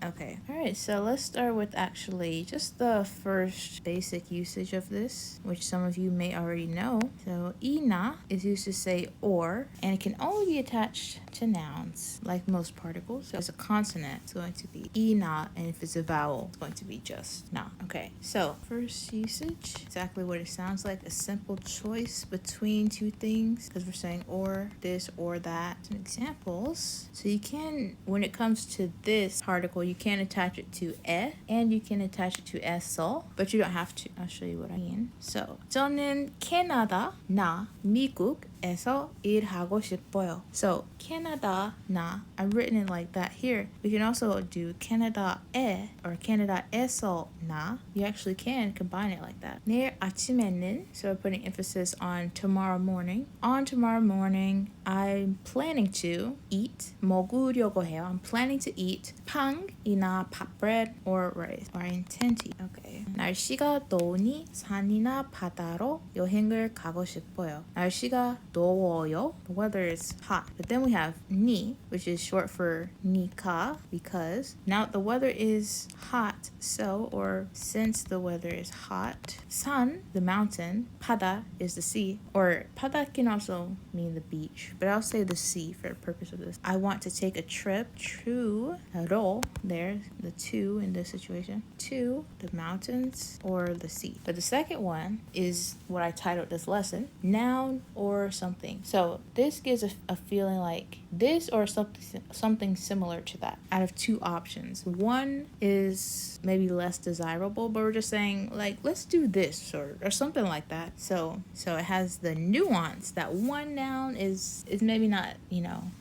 Okay. All right. So let's start with actually just the first basic usage of this, which some of you may already know. So ina is used to say or, and it can only be attached to nouns, like most particles. So if it's a consonant, it's going to be ina, and if it's a vowel, it's going to be just na. Okay. So first usage, exactly what it sounds like, a simple choice between two things, because we're saying or this or that. Some examples. So you can, when it comes to this particle, you can attach it to e and you can attach it to eso, but you don't have to. I'll show you what I mean. So 저는 캐나다, 나 미국에서 일하고 싶어요. So Canada, 나, I've written it like that here. We can also do Canada에 or Canada에서 나. You actually can combine it like that. 내일 아침에는, so we're putting emphasis on tomorrow morning. On tomorrow morning, I'm planning to eat. 먹으려고 해요. I'm planning to eat 빵이나 밥, bread or rice. Or I intend to eat. Okay. 날씨가 더우니 산이나 바다로 여행을 가고 싶어요. 날씨가 더워요. The weather is hot. But then we have ni, which is short for nika, because now the weather is hot, so or since the weather is hot. 산, the mountain. 바다 is the sea, or 바다 can also mean the beach, but I'll say the sea for the purpose of this. I want to take a trip to 로, there, the to in this situation, to the mountains or the sea. But the second one is what I titled this lesson, noun or something. So this gives a feeling like this or something similar to that out of two options. One is maybe less desirable, but we're just saying like, let's do this or something like that. So it has the nuance that one noun is maybe not,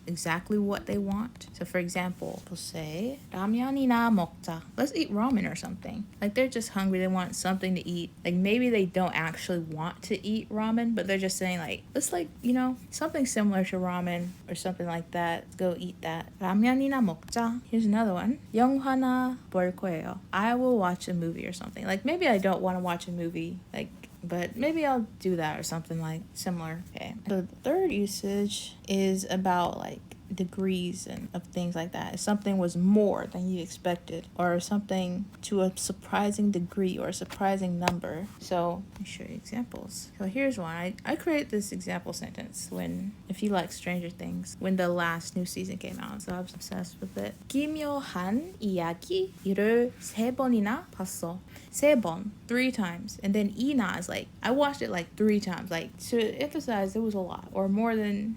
exactly what they want. So for example, we'll say 라면이나 먹자. Let's eat ramen or something. Like they're just hungry, they want something to eat. Like maybe they don't actually want to eat ramen, but they're just saying like, let's something similar to ramen or something like that. Let's go eat that. 라면이나 먹자. Here's another one. 영화나 볼 거예요. I will watch a movie or something. Like maybe I don't want to watch a movie, but maybe I'll do that or something like similar. Okay. So the third usage is about like degrees and of things like that. If something was more than you expected or something to a surprising degree or a surprising number. So let me show you examples. So here's one. I created this example sentence when, if you like Stranger Things, when the last new season came out. So I was obsessed with it. 기묘한 이야기를 3번이나 봤어. 3번, 3 times. And then 이나 is like, I watched it like 3 times. Like to emphasize it was a lot or more than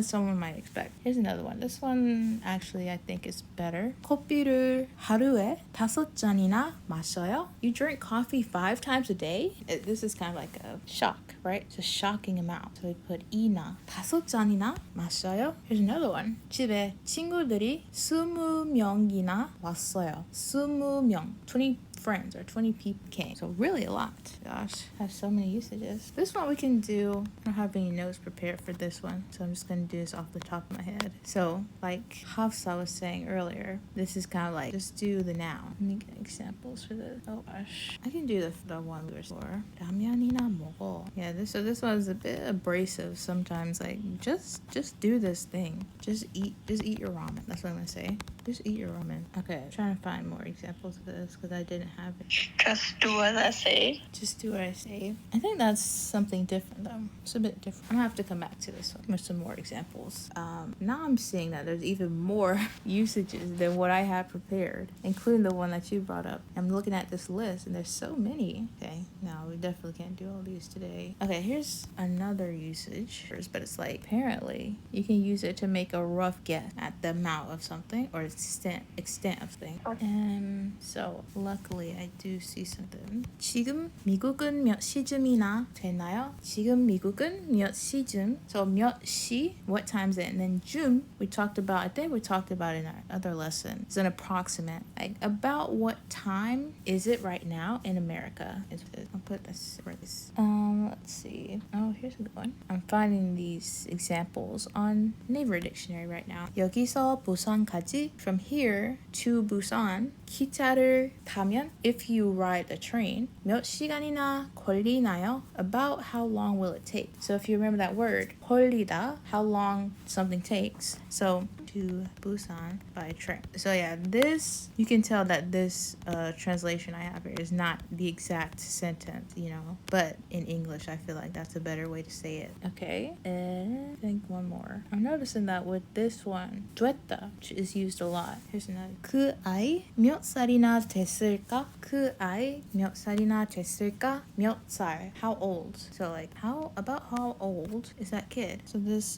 someone might expect. Here's another one. This one actually I think is better. 커피를 하루에 5잔이나 마셔요? You drink coffee 5 times a day? This is kind of like a shock, right? It's a shocking amount. So we put 이나 5잔이나 마셔요? Here's another one. 집에 친구들이 20명이나 왔어요. 20명. 20 friends or 20 people came. So really a lot. Gosh, I have so many usages. This one we can do, I don't have any notes prepared for this one, so I'm just going to do this off the top of my head. So like Hafsa was saying earlier, this is kind of like, just do the noun. Let me get examples for this. Oh gosh. I can do the one we were for. 라면이나 먹어. Yeah, this one is a bit abrasive sometimes. Like, just do this thing. Just eat your ramen. That's what I'm going to say. Just eat your ramen. Okay, I'm trying to find more examples of this because I didn't have it. Just do what I say. Just do what I say. I think that's something different though. It's a bit different. I'm gonna have to come back to this one with some more examples. Now I'm seeing that there's even more usages than what I had prepared, including the one that you brought up. I'm looking at this list and there's so many. Okay, no, we definitely can't do all these today. Okay, here's another usage, but it's like apparently you can use it to make a rough guess at the amount of something or extent of thing. So luckily I do see something. 지금 미국은 몇 시쯤이나 되나요? 지금 미국은 몇 시쯤. So 몇 시, what time is it? And then 쯤, I think we talked about in our other lesson. It's an approximate. Like about what time is it right now in America? I'll put this phrase. Let's see. Oh, here's a good one. I'm finding these examples on Naver Dictionary right now. 여기서 부산까지, from here to Busan, 기차를 타면, if you ride a train, 몇 시간이나 걸리나요? About how long will it take? So if you remember that word, 걸리다, how long something takes. So to Busan by train. So yeah, this, you can tell that this translation I have here is not the exact sentence, you know, but in English I feel like that's a better way to say it. Okay, and I think one more. I'm noticing that with this one, 됐다 is used a lot. Here's another. 그 아이 몇 살이나 됐을까? 그 아이 몇 살이나 됐을까? 몇 살? How old? So like, how old is that kid? So this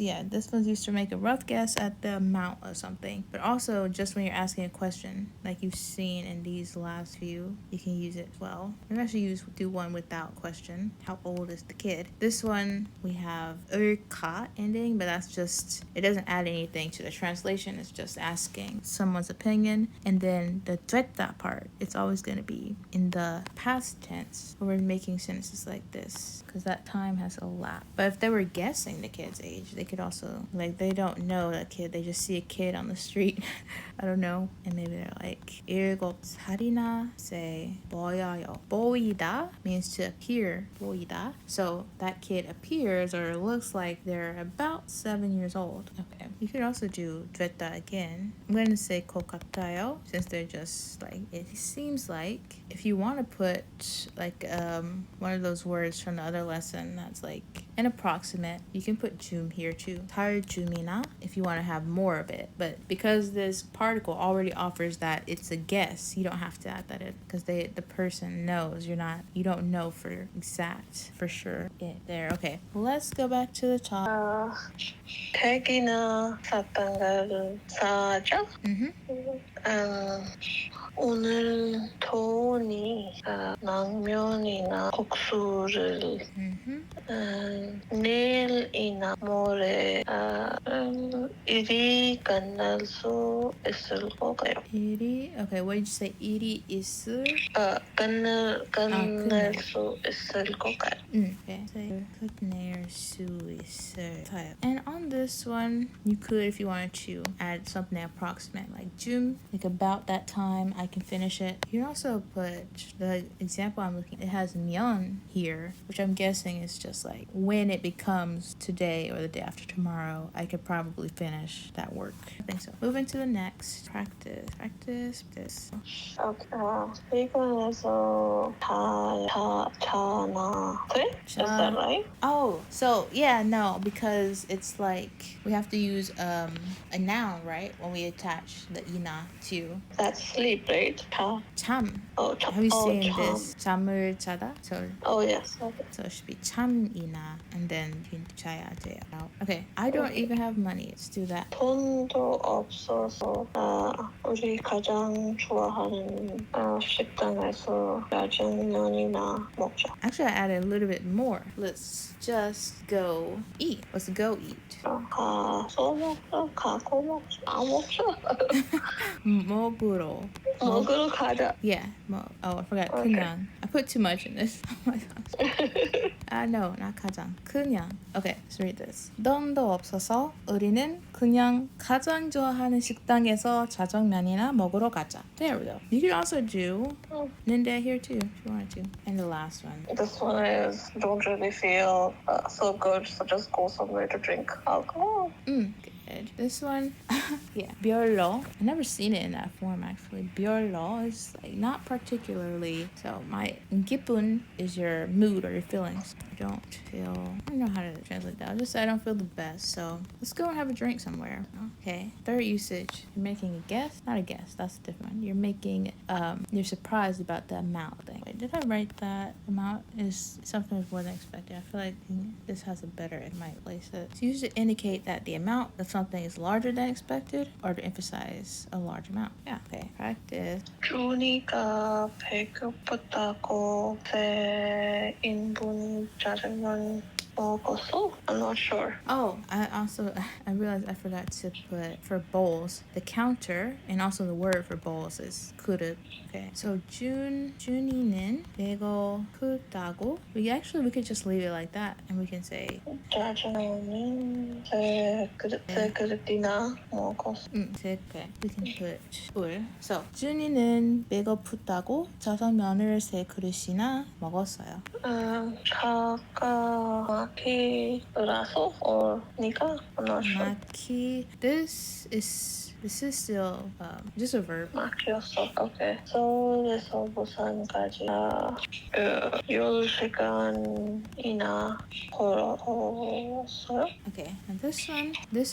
one's used to make a rough guess at the amount of something, but also just when you're asking a question, like you've seen in these last few, you can use it as well. Maybe I should do one without question. How old is the kid? This one we have 을까 ending, but that's just, it doesn't add anything to the translation. It's just asking someone's opinion. And then the 됐다 part, it's always going to be in the past tense when we're making sentences like this, because that time has elapsed. But if they were guessing the kid's age, they could also, like, they don't know that kid, they just see a kid on the street. I don't know, and maybe they're like, 일곱 살이나, say 보여요. 보이다 means to appear. 보이다. So that kid appears or looks like they're about 7 years old. Okay, you could also do 됐다 again. I'm going to say 것 같아요, since they're just like, it seems like. If you want to put like one of those words from the other lesson that's like an approximate, you can put 줌 here too. 달 줌이나, if you want to have more of it. But because this particle already offers that it's a guess, you don't have to add that in, because the person knows. You don't know for exact, for sure. Yeah, there. Okay, let's go back to the top. 댁이나 샀던가를 사죠? 오늘 더우니 냉면이나 국수를 내일이나 모레 일이 끝날 수 있을 거예요. 일이, okay, what did you say? 일이 있을? 끝낼 수 있을 거예요. Okay, so 끝낼 수 있을 거예요. And on this one, you could, if you wanted to, add something approximate, like 줌, like about that time I can finish it. You can also put the example I'm looking at, it has 면 here, which I'm guessing is just like when it becomes today or the day after tomorrow, I could probably finish that work. I think so. Moving to the next. Practice this. 이거에서 자나 돼? Is that right? Oh, so yeah, no, because it's like we have to use a noun, right? When we attach the ina to. That's sleep, right? 잠. Oh, Have you seen 잠. this? 잠을 자다? So Yes. Okay. it should be 참이나, and then you 자야 돼요. Okay, I don't even have money. Let's do that. 돈도 없어서 우리 가장 좋아하는 식당에서 짜장면이나 먹자. Actually, I added a little bit more. Let's just go eat. Let's go eat. 가서 먹자. 가고 먹자. 안 먹자. 먹으러. 먹으러 가자. Yeah. I forgot. Okay. 그냥. I put too much in this. Oh my gosh. No, not 가장. 그냥. Okay, let's read this. 돈도 없어서 우리는 그냥 가장 좋아하는 식당에서 짜장면이나 먹으러 가자. There we go. You could also do Ninde here too, if you wanted to. And the last one. This one is don't really feel so good, so just go somewhere to drink alcohol. Good. This one, yeah, 별로. I've never seen it in that form actually. 별로 is like not particularly. So my 기분 is your mood or your feelings. I don't know how to translate that. I'll just say I don't feel the best. So let's go and have a drink somewhere. Okay. Third usage. You're making a guess. Not a guess. That's a different one. You're making. You're surprised about the amount thing. Wait, did I write that? Amount is something more than expected. I feel like this has a better. It might place it. It's used to indicate that the amount of something is larger than expected, or to emphasize a large amount. Yeah. Okay. Practice. 준이가 배고프다고 새 인분 짜장면 먹었어? I'm not sure. Oh, I realized I forgot to put for bowls the counter, and also the word for bowls is 그릇. Okay, so 준이는 배고프다고. We could just leave it like that, and we can say 짜장면은 새 그릇이나 먹었어. Okay, we can put 울. So 준이는 배고프다고 짜장면을 세 그릇이나 먹었어요. 차가 마키라소 or 니가? I'm not sure. Maki. This is still just a verb. 마키였어. Okay. 서울에서 부산까지 10시간이나 걸었어요. Okay, and this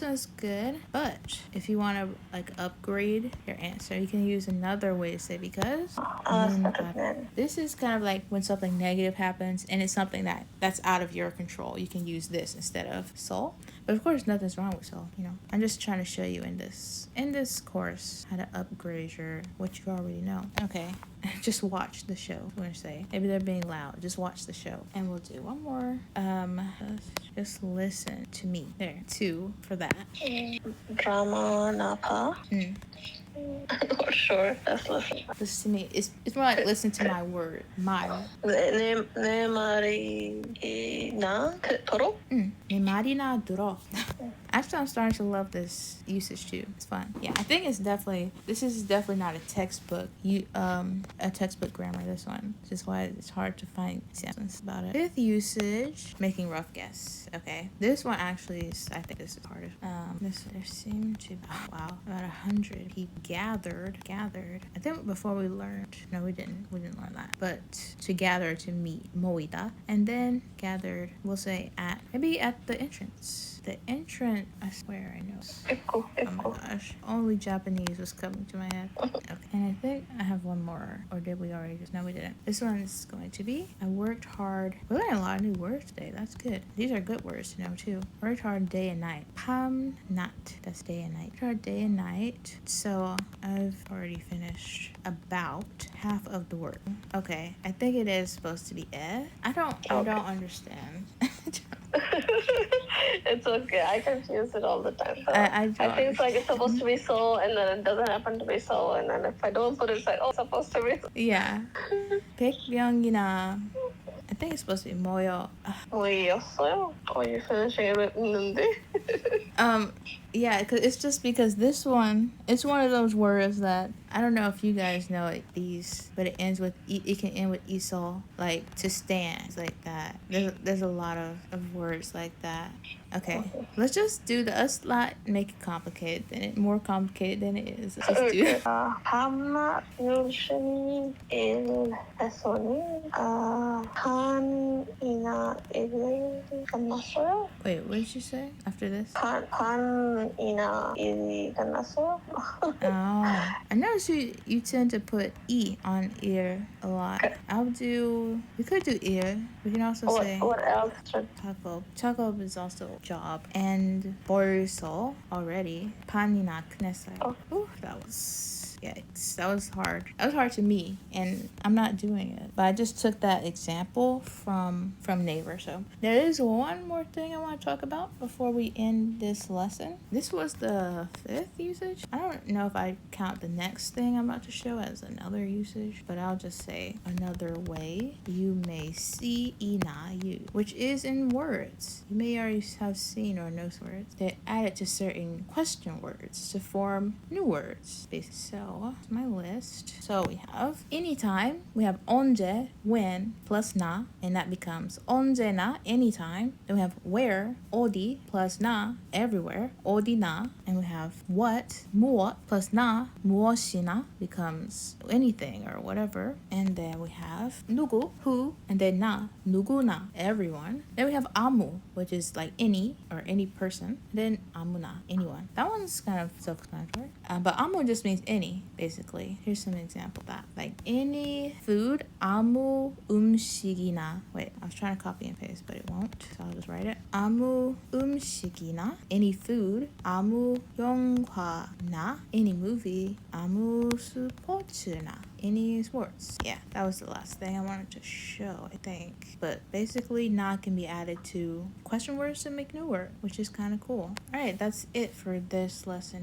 one's good, but if you want to like upgrade your answer, you can use another way to say because. 알았어. This is kind of like when something negative happens and it's something that's out of your control. You can use this instead of soul. But of course, nothing's wrong with soul. You know, I'm just trying to show you in this course how to upgrade what you already know. Okay, just watch the show. I'm gonna say maybe they're being loud. Just watch the show, and we'll do one more. Just listen to me. There, 2 for that. 드라마 나파. I'm not sure. That's listen. Listen to me. It's more like listen to my word. My. 내 말이나 들어? 내 말이나 들어. Actually, I'm starting to love this usage too. It's fun. Yeah, I think this is definitely not a textbook. A textbook grammar. This one, which is why it's hard to find examples about it. 5th usage, making rough guess. Okay, this one actually is. I think this is hardest. There seemed to be about 100 people gathered. I think before we learned. No, we didn't learn that. But to gather, to meet, moida, and then gathered. We'll say maybe at the entrance. The entrance, I swear I know. Echo. Oh my gosh. Only Japanese was coming to my head. Okay. And I think I have one more. Or did we already just? No, we didn't. This one is going to be, I worked hard. We learned a lot of new words today. That's good. These are good words to know too. Worked hard day and night. Pam nat. That's day and night. Worked hard day and night. So I've already finished about half of the word. Okay. I think it is supposed to be I don't understand. It's okay. I confuse it all the time. So I think it's like it's supposed to be so, and then it doesn't happen to be so, and then if I don't put it, it's like, oh, it's supposed to be so. Yeah. 백병이나 I think it's supposed to be 모여. 뭐였어요? Oh, you're finishing it 있는데? Yeah, it's just because this one, it's one of those words that I don't know if you guys know these, but it ends with it can end with isol, like to stand, it's like that. There's a lot of words like that. Okay, let's just do let's not make it complicated more complicated than it is. Let's just do. 밤낮 열심히 일했으니 반이나 일이 끝났어요? Wait, what did you say after this? 반이나 일이 끝났어요? Oh, I noticed you tend to put e on ear a lot. We could do ear. We can also say what else? 작업 is also job. And 벌써 already 반이나 끝냈어요. Oh, that was yikes. That was hard. That was hard to me, and I'm not doing it. But I just took that example from Naver. So there is one more thing I want to talk about before we end this lesson. This was the 5th usage. I don't know if I count the next thing I'm about to show as another usage, but I'll just say another way you may see ina you, which is in words. You may already have seen or know words. They add it to certain question words to form new words. So my list. So we have anytime. We have 언제, when plus na, and that becomes 언제나, anytime. Then we have where, 어디 plus na, everywhere, 어디나. And we have what, 무엇 plus na, 무엇이나 becomes anything or whatever. And then we have 누구, who, and then na, 누구나, everyone. Then we have 아무, which is like any or any person. Then 아무나, anyone. That one's kind of self-explanatory. But 아무 just means any, basically. Here's some example of that. Like any food, 아무 음식이나. Wait, I was trying to copy and paste, but it won't. So I'll just write it. 아무 음식이나. Any food, 아무 영화나. Any movie, 아무 스포츠나. Any sports. Yeah, that was the last thing I wanted to show, I think. But basically, na can be added to question words to make new word, which is kind of cool. All right, that's it for this lesson.